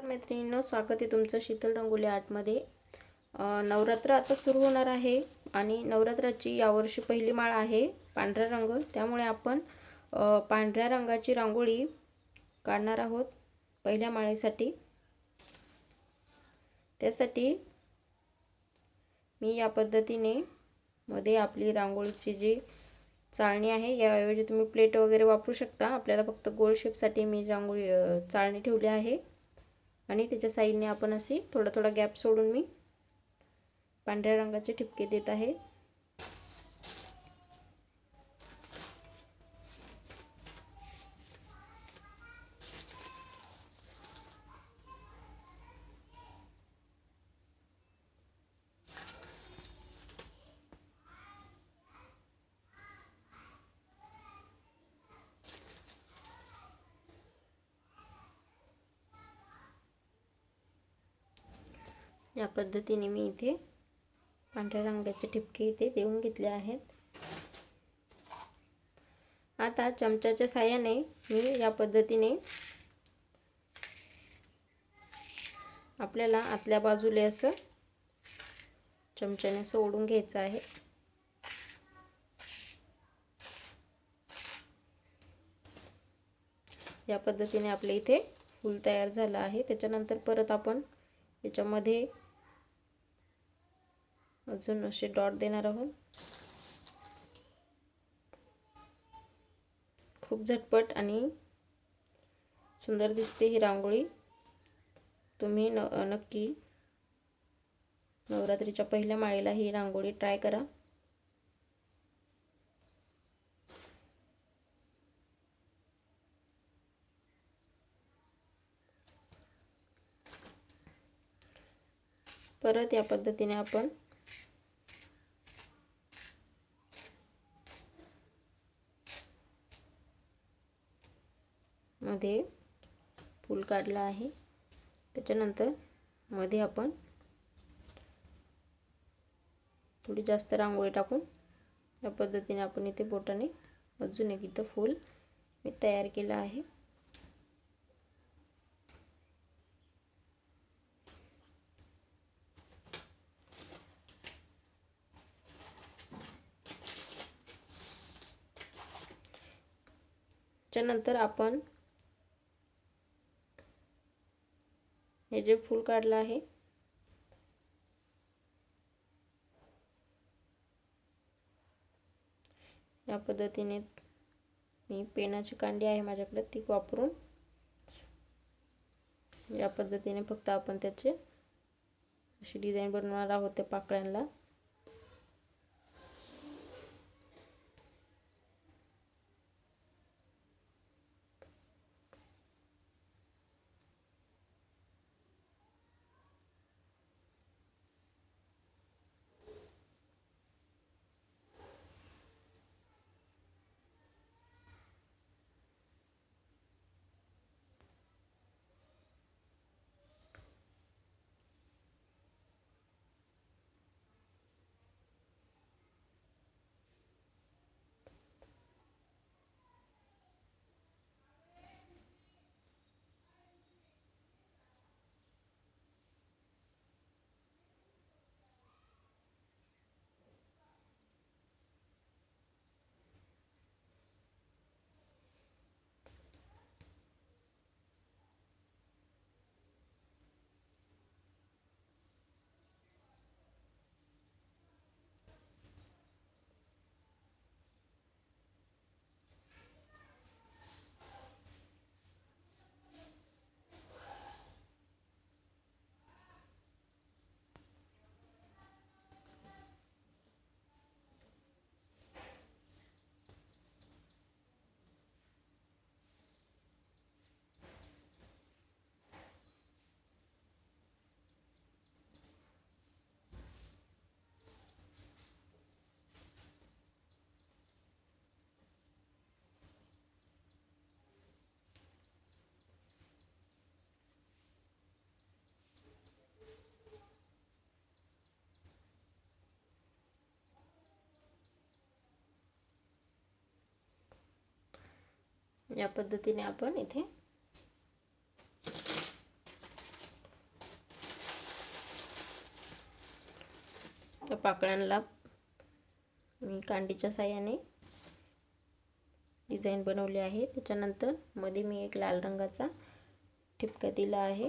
मैत्रिणींनो, स्वागत आहे तुमचं शीतल रंगोली आर्टमध्ये। नवरात्र आता सुरू होणार आहे आणि नवरात्राची यावर्षी पहिली माळ आहे पांढरा रंग। त्यामुळे आपण पांढऱ्या रंगाची रांगोळी काढणार आहोत पहिल्या माळेसाठी। त्यासाठी मी या पद्धतीने मध्ये आपली रांगोळीची जी चाळणी आहे, याऐवजी तुम्ही प्लेट वगैरे वापरू शकता। आपल्याला फक्त गोल शेपसाठी मी रांगोळी चाळणी ठेवली आहे आणि त्याच्या साइडने आपण अशी थोडा थोडा गॅप सोडून मी पांढऱ्या रंगाचे ठिपके देत आहे। या पद्धतीने मी इथे पांढऱ्या रंगाचे ठिपके इथे देऊन घेतले आहेत। आता चमच्याच्या साहाय्याने मी या पद्धतीने आपल्याला आतल्या बाजूला असं चमच्याने असं ओढून घ्यायचं आहे। या पद्धतीने आपले इथे फूल तयार झालं आहे। त्याच्यानंतर परत आपण याच्यामध्ये अजून असे डॉट देणार आहोत। खूप झटपट आणि सुंदर दिसते ही रांगोळी। तुम्ही नक्की नवरात्रीच्या पहिल्या माळेला ही रांगोळी ट्राय करा। परत या पद्धतीने आपण मध्ये फूल काढला आहे। त्याच्यानंतर मध्ये आपण थोडी जास्त रांगोळी टाकून या पद्धतीने आपण इथे बोटाने अजून एक इथे फूल मी तयार केला आहे। त्यानंतर आपण हे जे फूल काढलं आहे या पद्धतीने मी पेनाची कांडी आहे माझ्याकडे, ती वापरून या पद्धतीने फक्त आपण त्याचे अशी डिझाइन बनवणार आहोत त्या पाकळ्यांना। या पद्धतीने आपण इथे त्या पाकळ्यांना मी कांडीच्या साहाय्याने डिझाईन बनवली आहे। त्याच्यानंतर मध्ये मी एक लाल रंगाचा ठिपका दिला आहे।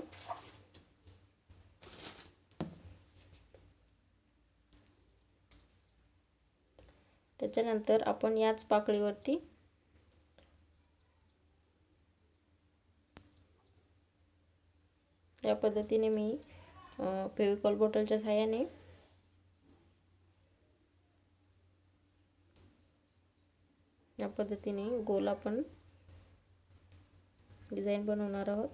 त्याच्यानंतर आपण याच पाकळीवरती या पद्धतीने मी फेविकॉल बॉटलच्या सहाय्याने या पद्धतीने गोल आपण डिझाईन बनवणार आहोत।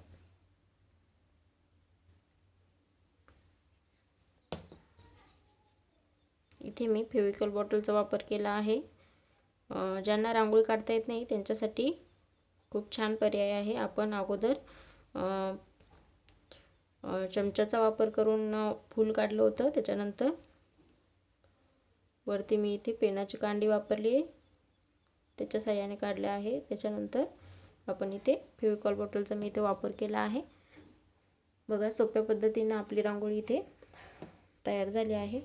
इथे मी फेविकॉल बॉटलचा वापर केला आहे। ज्यांना रांगोळी काढता येत नाही त्यांच्यासाठी खूप छान पर्याय आहे। आपण अगोदर चमच्याचा वापर करून फूल काढलं होतं। त्याच्यानंतर वरती मी इथे पेनाची कांडी वापरली आहे, त्याच्या साहाय्याने काढले आहे। त्याच्यानंतर आपण इथे फेविकॉल बॉटलचा मी इथे वापर केला आहे। बघा सोप्या पद्धतीने आपली रांगोळी इथे तयार झाली आहे।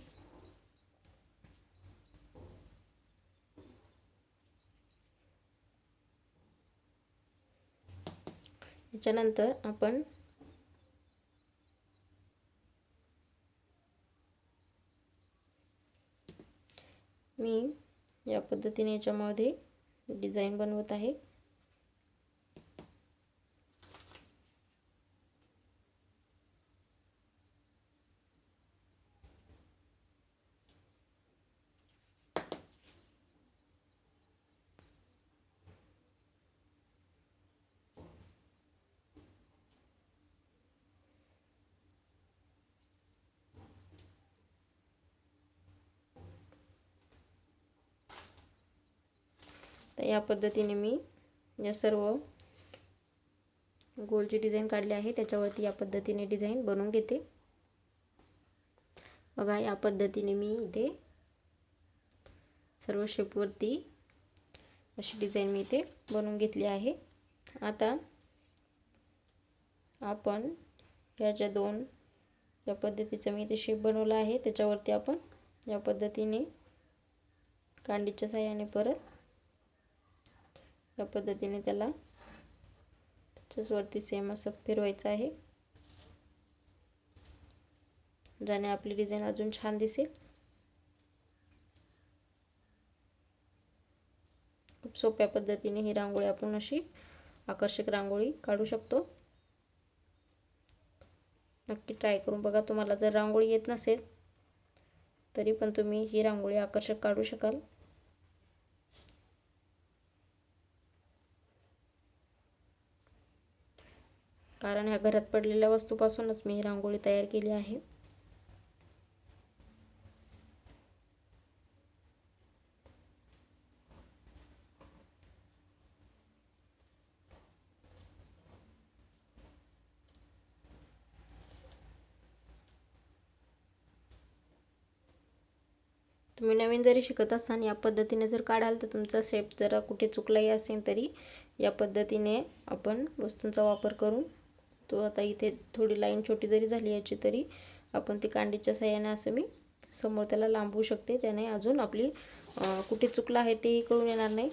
त्याच्यानंतर आपण मी या पद्धतीने याच्यामध्ये डिझाईन बनवत आहे। तर या पद्धतीने मी या सर्व गोलची डिझाईन काढली आहे, त्याच्यावरती या पद्धतीने डिझाईन बनवून घेते। बघा या पद्धतीने मी इथे सर्व शेपवरती अशी डिझाईन मी इथे बनवून घेतली आहे। आता आपण या ज्या दोन या पद्धतीचा मी इथे शेप बनवला आहे त्याच्यावरती आपण या पद्धतीने कांडीच्या साहाय्याने परत या पद्धतीने त्याला त्याच्याच वरती सेम असं फिरवायचं आहे, ज्याने आपली डिझाईन अजून छान दिसेल। खूप सोप्या पद्धतीने ही रांगोळी आपण अशी आकर्षक रांगोळी काढू शकतो। नक्की ट्राय करून बघा। तुम्हाला जर रांगोळी येत नसेल तरी पण तुम्ही ही रांगोळी आकर्षक काढू शकाल। कारण ह्या घरात पडलेल्या वस्तूपासूनच मी ही रांगोळी तयार केली आहे। तुम्ही नवीन जरी शिकत असाल या पद्धतीने जर काढाल तर तुमचा शेप जरा कुठे चुकलाही असेल तरी या पद्धतीने आपण वस्तूंचा वापर करून तो आता इथे थोडी लाईन छोटी जरी झाली याची तरी आपण ती कांडीच्या साहाय्याने असं मी समोर त्याला लांबवू शकते, त्याने अजून आपली कुठे चुकलं आहे तेही कळून येणार नाही।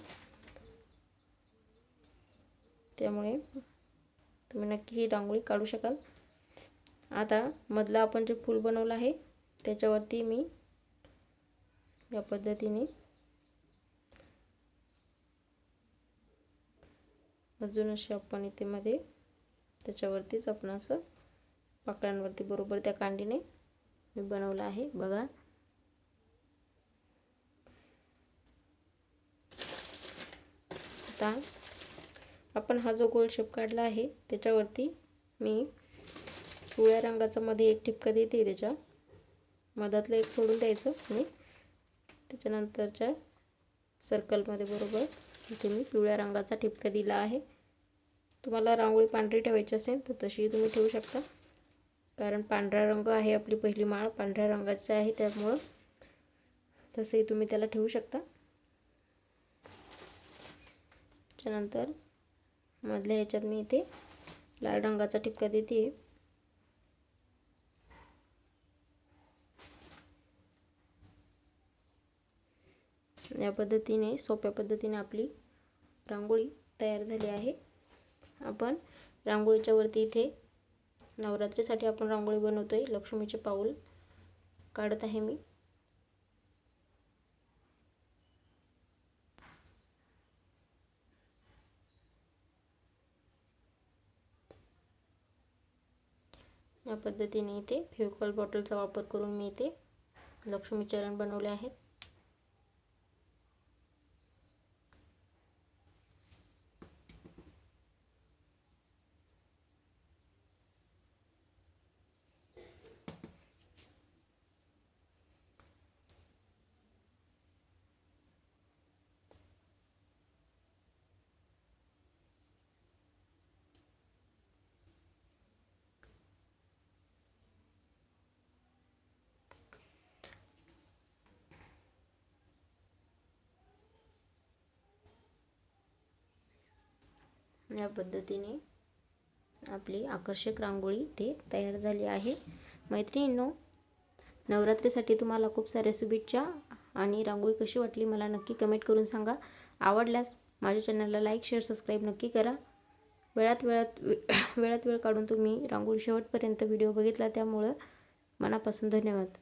त्यामुळे तुम्ही नक्की ही रांगोळी काढू शकाल। आता मधला आपण जे फूल बनवलं आहे त्याच्यावरती मी या पद्धतीने अजून अशी आपण इथे मध्ये त्याच्यावरतीच आपण असं पाकळ्यांवरती बरोबर त्या कांडीने मी बनवलं आहे। बघा आता आपण हा जो गोल शेप काढला आहे त्याच्यावरती मी पिवळ्या रंगाचा मध्ये एक ठिपका देते, त्याच्या मधातलं एक सोडून द्यायचं आणि त्याच्यानंतरच्या सर्कलमध्ये बरोबर इथे मी पिवळ्या रंगाचा ठिपका दिला आहे। तुम्हाला रांगोळी पांढरी ठेवायची असेल तर तशी तुम्ही ठेवू शकता, कारण पांढरा रंग आहे आपली पहिली माळ पांढऱ्या रंगाची आहे, त्यामुळे तसंही तुम्ही त्याला ठेवू शकता। त्यानंतर मधल्या ह्याच्यात मी इथे लाल रंगाचा ठिपका देते। या पद्धतीने सोप्या पद्धतीने आपली रांगोळी तयार झाली आहे. आपण रांगोळीच्या वरती इथे नवरात्रीसाठी आपण रांगोळी बनवतोय. लक्ष्मीचे पाऊल काढत आहे मी. या पद्धतीने इथे फेविकॉल बॉटलचा वापर करून मी इथे लक्ष्मी चरण बनवले आहेत. या पद्धतीने आपली आकर्षक रांगोळी इथे तयार झाली आहे. मैत्रिणींनो, नवरात्रीसाठी तुम्हाला खूप साऱ्या शुभेच्छा. आणि रांगोळी कशी वाटली मला नक्की कमेंट करून सांगा. आवडल्यास माझ्या चॅनलला लाईक, शेअर, सबस्क्राईब नक्की करा. वेळात वेळ काढून तुम्ही रांगोळी शेवटपर्यंत व्हिडिओ बघितला त्यामुळे मनापासून धन्यवाद.